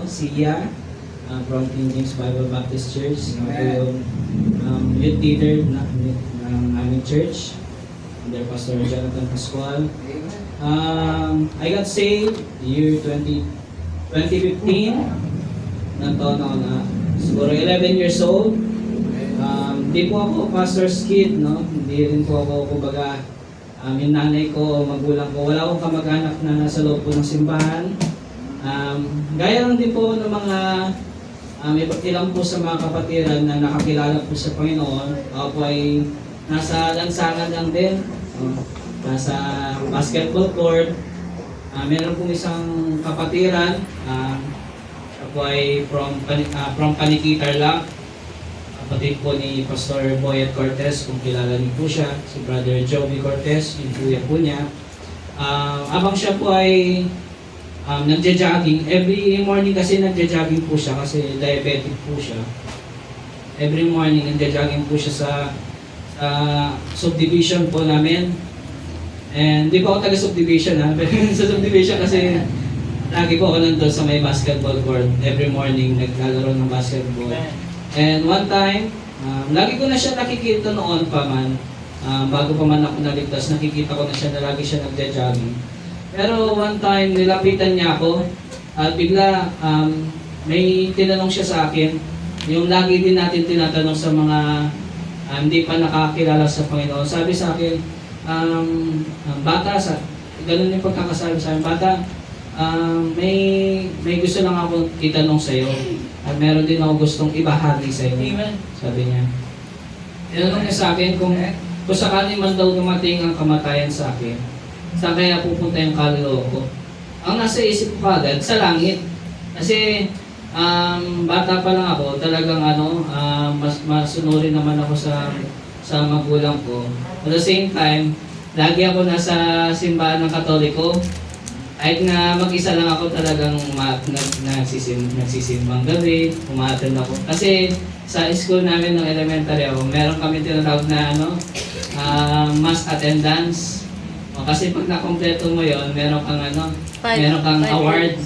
Sia from King James Bible Baptist Church. Ako yung youth leader ng aming church under Pastor Jonathan Pascual. I got saved year 2015. Nantaon ako na siguro 11 years old. Hindi po ako pastor's kid, no? Hindi rin po ako, kumbaga, yung nanay ko o magulang ko, wala akong kamag-anak na nasa loob po ng simbahan. Gaya lang din po ng mga ilang po sa mga kapatiran na nakakilala po sa Panginoon. Ako po ay nasa lansangan lang din, nasa basketball court. Meron pong isang kapatiran, siya po ay from Paniquitar lang. Kapatid po ni Pastor Boyet Cortez, kung kilala niyo po siya, si Brother Joby Cortez, yung kuya po niya. Abang siya po ay nagja-jogging. Every morning kasi nagja-jogging po siya kasi diabetic po siya. Every morning nagja-jogging po siya sa subdivision po namin. And di po ako taga-subdivision pero sa subdivision kasi lagi po ako nandun sa may basketball court. Every morning naglalaro ng basketball. And one time, lagi ko na siya nakikita noon pa man, bago pa man ako naligtas, nakikita ko na siya na lagi siya nagja-jogging. Pero one time, nilapitan niya ako, at bigla, may tinanong siya sa akin, yung lagi din natin tinatanong sa mga hindi pa nakakilala sa Panginoon. Sabi sa akin, bata, ganun yung pagkakasabi sa akin, bata, may gusto lang ako itanong sa iyo. At meron din ako gustong ibahagi sa inyo. Amen. Sabi niya. Tinanong niya sa akin kung sakali man daw dumating ang kamatayan sa akin, saan kaya pupunta yung kaluluwa ko? Ang nasa isip ko agad, sa langit. Kasi bata pa lang ako, talagang masunurin naman ako sa magulang ko. At the same time, lagi ako nasa simbahan ng Katoliko. Kahit na mag-isa lang ako talagang nagsisimbang gabi, umattend ako. Kasi sa school namin ng elementary ako, meron kami tinatawag na mass attendance. Kasi pag nakompleto mo yon, meron kang award.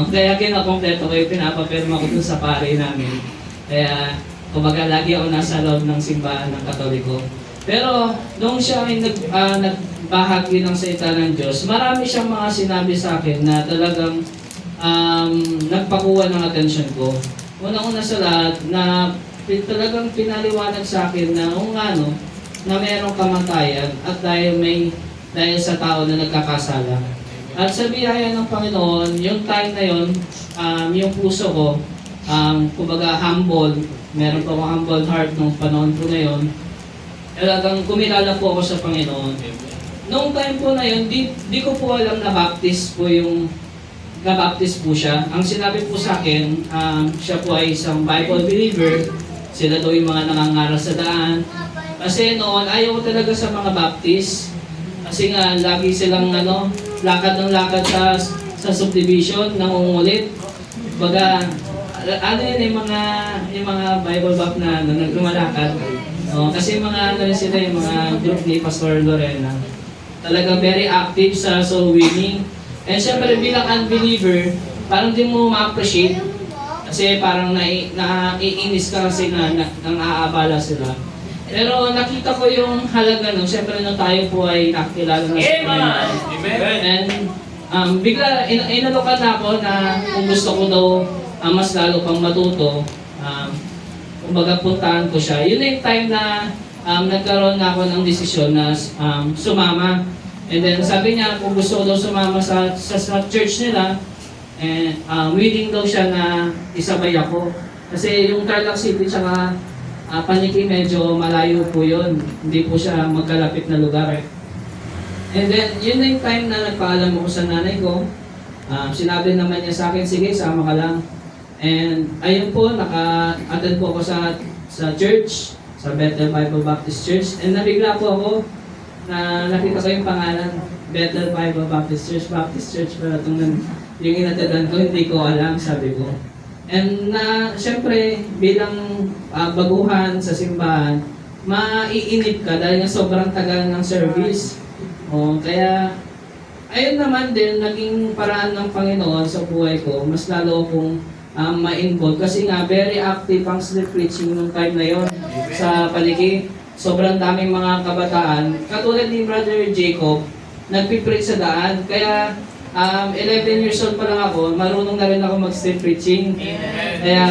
Kaya kinakompleto ko yung pinapapirma ko dun sa pare namin. Kaya kumbaga lagi ako nasa loob ng simbahan ng Katoliko. Pero nung siya ay nagbahagi ng salita ng Diyos, marami siyang mga sinabi sa akin na talagang nagpakuha ng atensyon ko. Unang-una sa lahat, na talagang pinaliwanag sa akin na na merong kamatayan at dahil sa tao na nagkakasala. At sa biyaya ng Panginoon, yung time na yun, yung puso ko, kumbaga humble, meron pa akong humble heart nung panahon ko na yun. Talagang kumilala po ako sa Panginoon. Noong time po na yun, di ko po alam na baptist po siya. Ang sinabi po sa akin, siya po ay isang Bible believer. Sila daw yung mga nangangaral sa daan. Kasi noon, ayaw ko talaga sa mga baptist. Kasi nga, lagi silang lakad ng lakad sa subdivision, nangungulit. Baga, yung mga Bible bap na naglumalakad. Kasi sila yung mga group ni Pastor Lorena. Talaga very active sa soul winning. And syempre bilang unbeliever, parang di mo ma-appreciate. Kasi parang naiinis ka kasi nang aabala sila. Pero nakita ko yung halaga nun. Syempre nung tayo po ay nakakilala na sa Panginoon. And bigla inalokan na ako na kung gusto ko daw mas lalo pang matuto, kumbaga puntahan ko siya. Yun na yung time na nagkaroon na ako ng desisyon na sumama. And then sabi niya kung gusto ko daw sumama sa church nila, willing daw siya na isabay ako. Kasi yung Tarlac City tsaka Paniki medyo malayo po yun. Hindi po siya magkalapit na lugar. And then yun na yung time na nagpaalam ako sa nanay ko. Sinabi naman niya sa akin, sige, sama ka lang. And ayun po, naka-attend po ako sa church, sa Bethel Bible Baptist Church. And nabigla po ako na nakita ko yung pangalan, Bethel Bible Baptist Church. Pero yung inatendan ko, hindi ko alam, sabi ko. And syempre, bilang baguhan sa simbahan, maiinip ka dahil nga sobrang tagal ng service. Kaya ayun naman din, naging paraan ng Panginoon sa buhay ko, mas lalo akong ma-involve. Kasi nga, very active ang sleep preaching nung time na yon sa Paniki. Sobrang daming mga kabataan. Katulad ni Brother Jacob, nagpipreach sa daan. Kaya 11 years old pa lang ako, marunong na rin ako mag-sleep preaching. Kaya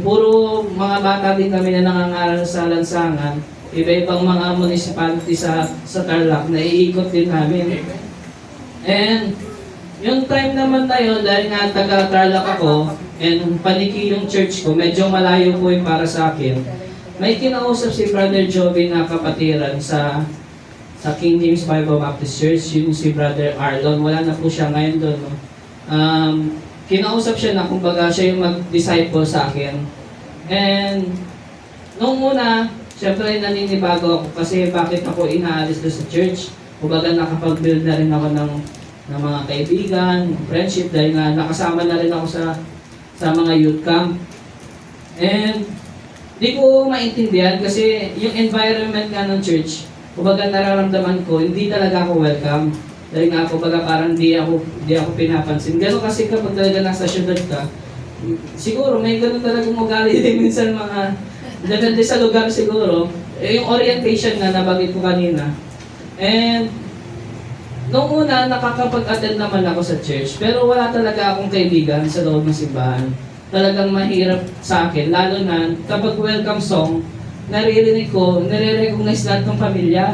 puro mga bata din kami na nangangaral sa lansangan. Iba-ibang mga municipality sa Tarlac na iikot din namin. And yung time naman na yun, dahil nga taga-Tarlac ako, and Paniki yung church ko, medyo malayo po yung para sa akin. May kinausap si Brother Joby na kapatiran sa King James Bible Baptist Church, yung si Brother Arlon. Wala na po siya ngayon doon. No? Kinausap siya na kumbaga siya yung mag-disciple sa akin. And nung una, syempre naninibago ako kasi bakit ako inaalis doon sa church. Kumbaga nakapag-build na rin ako ng mga kaibigan, friendship, dahil nga nakasama na rin ako sa mga youth camp. And di ko maintindihan kasi yung environment nga ng church, kumbaga nararamdaman ko, hindi talaga ako welcome. Dahil nga kumbaga parang di ako pinapansin. Gano'n kasi kapag talaga nasa syudad ka, siguro may gano'n talagang ugali din minsan mga, depende sa lugar siguro, yung orientation na nabagit ko kanina. And noong una, nakakapag-attend naman ako sa church, pero wala talaga akong kaibigan sa loob ng simbahan. Talagang mahirap sa akin, lalo na kapag welcome song, naririnig ko, nare-recognize lahat ng pamilya.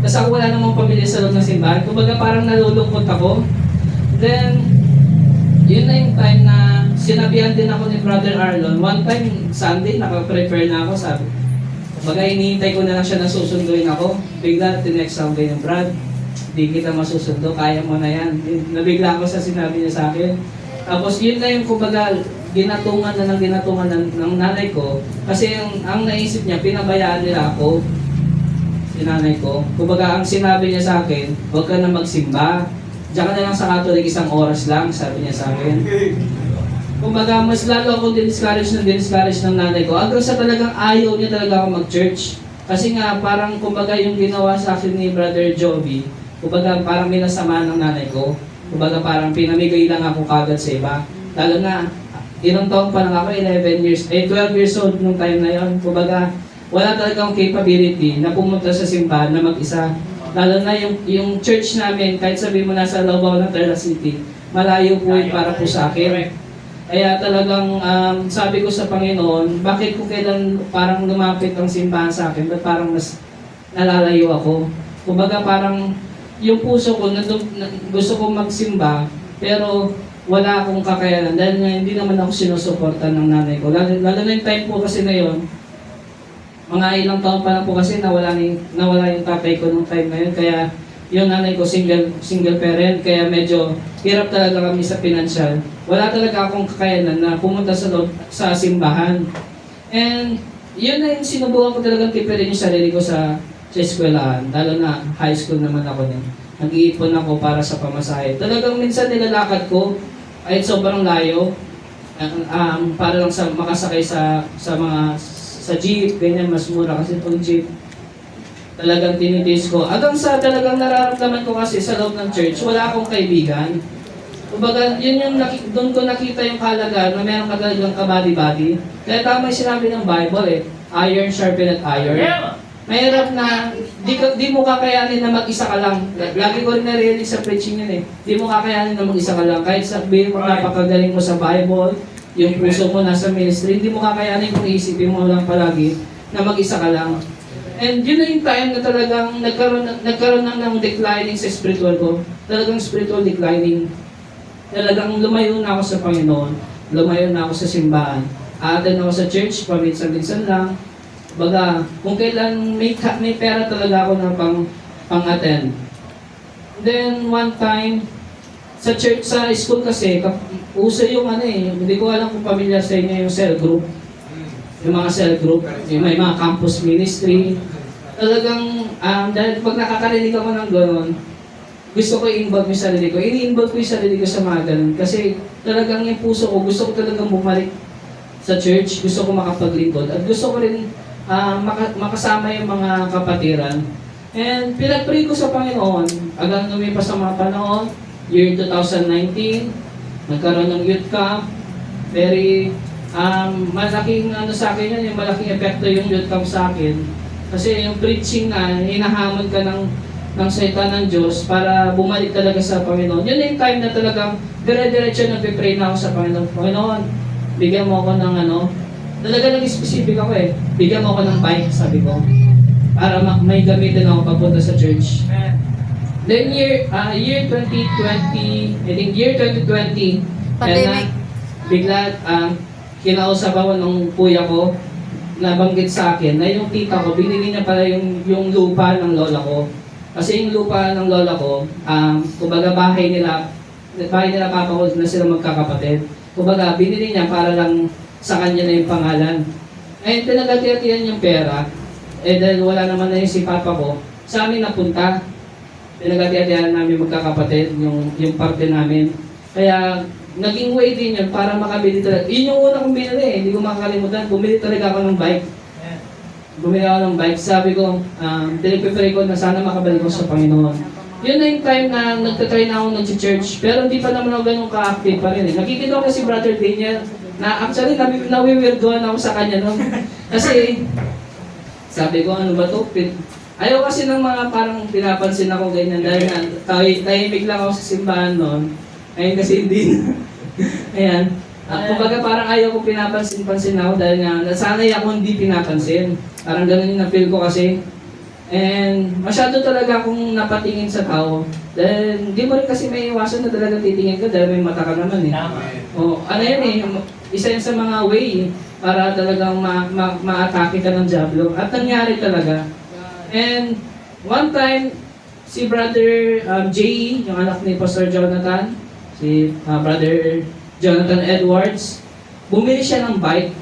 Kasi ako wala namang pamilya sa loob ng simbahan, kumbaga parang nalulungkot ako. Then, yun na yung time na sinabihan din ako ni Brother Arlon. One time, Sunday, naka-prepare na ako, sabi. Kumbaga, hinihintay ko na lang siya na susunduin ako. Bigla, the next Sunday ng Brad, di kita masusundo, kaya mo na yan. Nabigla ako sa sinabi niya sa akin. Tapos yun na yung kumbaga, ginatungan ng nanay ko. Kasi ang naisip niya, pinabayaan nila ako, si nanay ko. Kumbaga, ang sinabi niya sa akin, huwag ka na magsimba. Diyan ka na lang sa Catholic, 1 oras lang, sabi niya sa akin. Kumbaga, mas lalo akong discourage ng nanay ko. Hanggang sa talagang ayaw niya talaga ako mag-church. Kasi nga, parang kumbaga yung ginawa sa akin ni Brother Joby, kumbaga parang minasama ng nanay ko. Kumbaga parang pinamigay lang ako kagad sa iba. Lalo na, ilang taon pa lang ako, 12 years old nung time na yon. Kumbaga, wala talaga akong capability na pumunta sa simbahan na mag-isa. Lalo na yung church namin, kahit sabihin mo nasa Lobao ng Tarlac City, malayo po yun para po sa akin. Kaya talagang sabi ko sa Panginoon, bakit kung kailan parang lumapit ang simbahan sa akin, ba't parang mas nalalayo ako? Kumbaga parang yung puso ko, gusto kong magsimba, pero wala akong kakayanan dahil nga hindi naman ako sinusuporta ng nanay ko. Lalo na yung time po kasi na yun, mga ilang taon pa lang po kasi nawala yung tatay ko nung time na yun. Kaya yung nanay ko single parent, kaya medyo hirap talaga kami sa financial. Wala talaga akong kakayanan na pumunta sa simbahan. And yun na yung sinubukan ko talagang tipirin yung sarili ko sa eskwelahan. Lalo na high school naman ako niyan. Nag-iipon ako para sa pamasahe. Talagang minsan nilalakad ko ay sobrang layo. Para lang makasakay sa jeep, ganyan, mas mura kasi pag jeep. Talagang tinitis ko. Hanggang sa talagang nararamdaman ko kasi sa loob ng church, wala akong kaibigan. Kumbaga, yun yung doon ko nakita yung kahalagaan na meron ka talagang kabady-body. Kaya tama yung sinabi ng Bible iron sharpened iron. Mahirap na, di mo kakayanin na mag-isa ka lang. Lagi ko rin na-realize sa preaching yun Di mo kakayanin na mag-isa ka lang. Kahit sabihin mo napakagaling mo sa Bible, yung puso mo nasa ministry, hindi mo kakayanin kung iisipin mo lang palagi na mag-isa ka lang. And yun na yung time na talagang nagkaroon ng declining sa spiritual ko. Talagang spiritual declining. Talagang lumayo na ako sa Panginoon. Lumayo na ako sa simbahan. Aaten ako sa church, paminsan-minsan lang. Baga, kung kailan may pera talaga ako na pang-attend. Then, one time, sa church, sa school kasi, uso yung hindi ko alam kung pamilyar sa inyo yung cell group. Yung mga cell group, yung may mga campus ministry. Talagang, dahil pag nakakarinig ako ng gano'n, gusto ko i-involve yung sarili ko. Ini-involve ko yung sarili ko sa mga gano'n. Kasi talagang yung puso ko, gusto ko talagang bumalik sa church, gusto ko makapaglingkod. At gusto ko rin makasama yung mga kapatiran. And pinag-pray ko sa Panginoon, hanggang lumipas ang mga panahon, year 2019, nagkaroon ng youth camp, very malaking ano sa akin yun, yung malaking epekto yung youth camp sa akin. Kasi yung preaching na, hinahamon ka ng salita ng Diyos para bumalik talaga sa Panginoon. Yun na yung time na talagang dire-diretso nagpipray na ako sa Panginoon. Panginoon, bigyan mo ako ng ano, talaga nag-specific ako eh, bigyan mo ako ng bike, sabi ko, para may gamitin ako papunta sa church. Then year 2020, I think year 2020, Pandemic. bigla kinausap ako ng kuya ko, nabanggit sa akin na yung tita ko, binili niya pala yung lupa ng lola ko. Kasi yung lupa ng lola ko, kumbaga bahay nila papa ko na sila magkakapatid. Kumbaga, binili niya para lang sa kanya na yung pangalan. Ayun, pinagatiatian yung pera. Dahil wala naman na yung si papa ko, sa amin napunta. Pinagatiatian namin magkakapatid, yung parte namin. Kaya, naging way din yun para makabili talaga. Yun yung una kong binili eh, hindi ko makakalimutan. Bumili talaga ako ng bike. Bumili ako ng bike. Sabi ko, pinagpipray ko na sana makabalik ko sa Panginoon. Yun na yung time na nagtatry na ako nag-church. Pero hindi pa naman ako ganun ka-active pa rin eh. Nakikita ko si Brother Daniel na actually nawiwirdoan ako sa kanya noon. Kasi sabi ko, ano ba to? Ayaw kasi ng mga parang pinapansin ako ganyan dahil tahimik lang ako sa simbahan noon. Ayun kasi hindi na. Ayan. Kumbaga parang ayaw ko pinapansin-pansin ako dahil nga nasanay ako hindi pinapansin. Parang ganun yung na-feel ko kasi. And masyado talaga akong napatingin sa tao. Dahil hindi mo rin kasi may iwasan na talagang titingin ka dahil may mata ka naman eh. O, ano yun eh, isa yun sa mga way para talagang ma-atake ka ng Diablo. At nangyari talaga. And one time, si Brother J.E., yung anak ni Pastor Jonathan, si Brother Jonathan Edwards, bumili siya ng bike.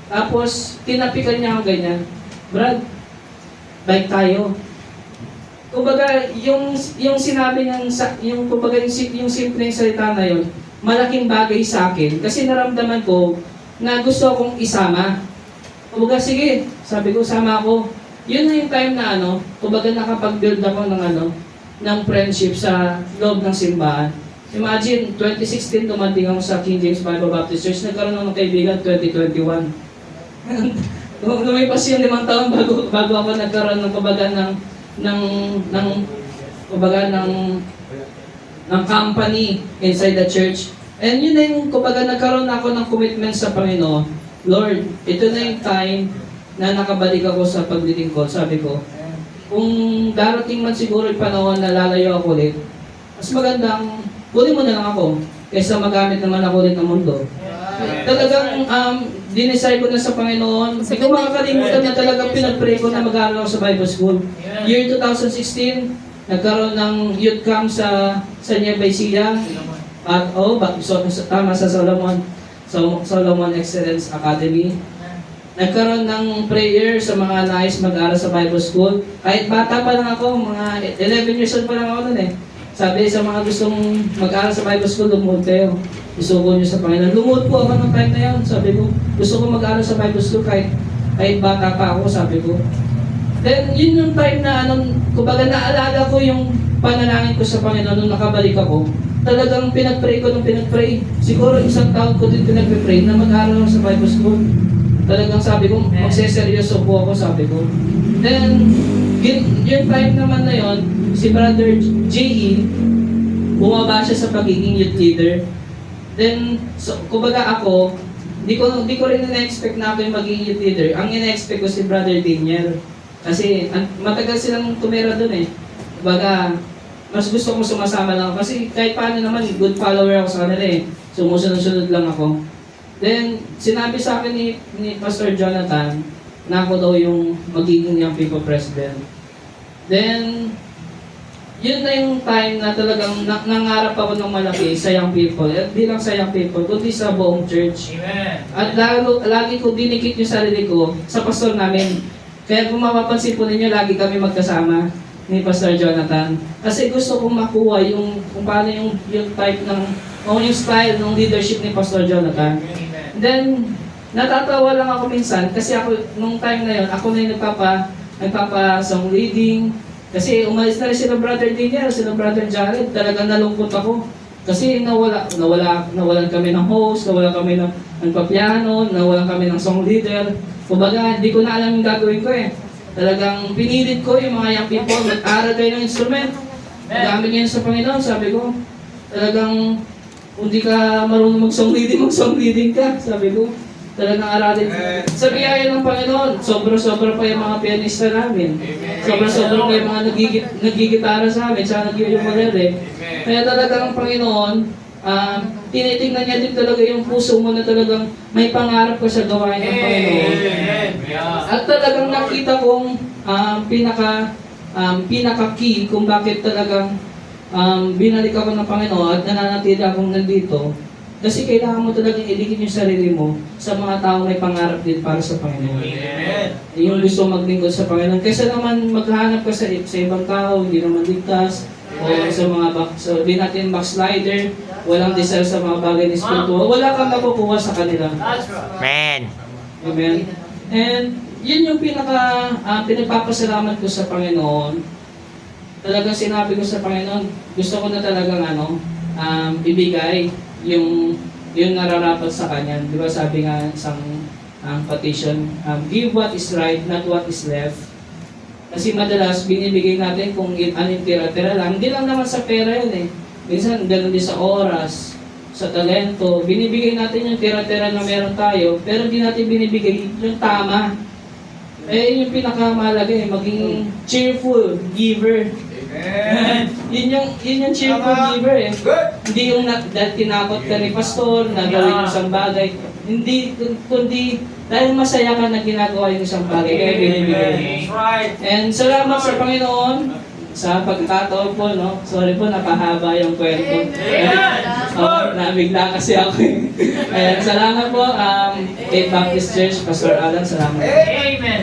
Tapos, tinapikan niya ako ganyan, Brad, bike tayo. Kumbaga, yung sinabi niyang, kumbaga, yung simpleng salita na yun, malaking bagay sa akin. Kasi naramdaman ko na gusto akong isama. Kumbaga, sige, sabi ko, sama ako. Yun na yung time na kumbaga nakapag-build ako ng friendship sa loob ng simbahan. Imagine, 2016 dumating ako sa King James Bible Baptist Church, nagkaroon ako ng kaibigan 2021. Lumipas yung 5 taon bago ako nagkaroon ng kumbaga ng company inside the church. And yun na yung kumbaga nagkaroon ako ng commitment sa Panginoon. Lord, ito na yung time na nakabalik ako sa paglilingkod. Sabi ko, kung darating man siguro yung panahon na lalayo ako ulit, mas magandang kunin mo na lang ako kaysa magamit naman ako ulit ng mundo. Talagang dinesire ko na sa Panginoon. Hindi ko makakalimutan na talagang pinag-pray ko na mag-aaral ako sa Bible School. Year 2016, nagkaroon ng youth camp sa Nueva Ecija. At tama sa Solomon Excellence Academy. Nagkaroon ng prayer sa mga nais mag-aaral sa Bible School. Kahit bata pa lang ako, mga 11 years old pa lang ako nun eh. Sabi sa mga gustong mag-aaral sa Bible School, lumuhod kayo. Isuko nyo sa Panginoon. Lumuhod po ako ng time na yun. Sabi ko, gusto ko mag-aaral sa Bible School kahit bata pa ako, sabi ko. Then, yun yung time na, kumbaga naalala ko yung panalangin ko sa Panginoon nung nakabalik ako. Talagang pinag-pray ko nung pinag-pray. Siguro isang taon ko din pinag-pray na mag-aaral ako sa Bible School. Talagang sabi ko, magseseryoso po ako, sabi ko. Then, yung time naman na yon, si Brother J.E., bumaba siya sa pagiging youth leader. Then, kumbaga ako, di ko rin na-expect na ako yung magiging youth leader. Ang ina-expect ko si Brother Daniel. Kasi matagal silang tumira dun eh. Kumbaga, mas gusto kong sumasama lang ako. Kasi kahit paano naman, good follower ako sa kanila eh. Sumusunod-sunod lang ako. Then, sinabi sa akin ni Pastor Jonathan na ako daw yung magiging Young People President. Then, yun na yung time na talagang nangarap ako ng malaki sa Young People. At di lang sa Young People, kundi sa buong church. Amen. At lagi ko dinikit yung sarili ko sa pastor namin. Kaya kung mapapansin po ninyo, lagi kami magkasama ni Pastor Jonathan. Kasi gusto kong makuha kung paano yung type yung style ng leadership ni Pastor Jonathan. Then, natatawa lang ako minsan kasi ako, nung time na yon, ako na yung nagpapa-song leading. Kasi umalis na rin sila Brother Daniel, sila Brother Jared, talagang nalungkot ako. Kasi nawalan kami ng host, nawalan kami ng nagpa-piano, nawalan kami ng song leader. Kumbaga, hindi ko na alam yung gagawin ko eh. Talagang pinilit ko yung mga young people, mag-aral kayo ng instrument. Gamit niyo sa Panginoon, sabi ko. Talagang, kung di ka marunong mag-song leading ka, sabi ko. Talagang aralin. Sa biyaya ng Panginoon, sobra-sobra pa yung mga pianista namin. Sobra-sobra pa yung mga nagigitara sa amin, tsaka nag-ukulele. Kaya talagang ang Panginoon, tinitingnan niya din talaga yung puso mo na talagang may pangarap ka sa gawain ng Panginoon. At talagang nakita kong pinaka-key kung bakit talagang binalik ako ng Panginoon at nananatili akong nandito. Kasi kailangan mo talagang iligin yung sarili mo sa mga taong may pangarap din para sa Panginoon. Yung gusto maglingkod sa Panginoon. Kaysa naman maghanap ka sa ibang tao, hindi naman ligtas, o sa mga di natin backslider, walang desire sa mga bagay ni spiritual, wala kang makukuha sa kanila. Amen. Amen. And yun yung pinagpapasalamat ko sa Panginoon. Talagang sinabi ko sa Panginoon, gusto ko na talagang ibigay yung nararapat sa Kanya. Di ba sabi nga isang petition, give what is right, not what is left. Kasi madalas binibigay natin kung anong tira-tira lang. Hindi lang naman sa pera yun eh. Minsan ganun din sa oras, sa talento. Binibigay natin yung tira-tira na meron tayo, pero hindi natin binibigay yung tama. Eh, yung pinakamahalaga eh, maging cheerful giver. yun yung cheerful giver eh. Hindi yung dahil tinakot ka ni pastor, na gawin yung isang bagay. Hindi, kundi dahil masaya ka na ginagawa yung isang bagay, kaya binibigay. And salamat sa Panginoon sa pagkakataon po, no? Sorry po, napahaba yung kwento. Nabigla kasi ako. Ayan, salamat po, Faith Baptist Church, Pastor Alan, salamat. Amen.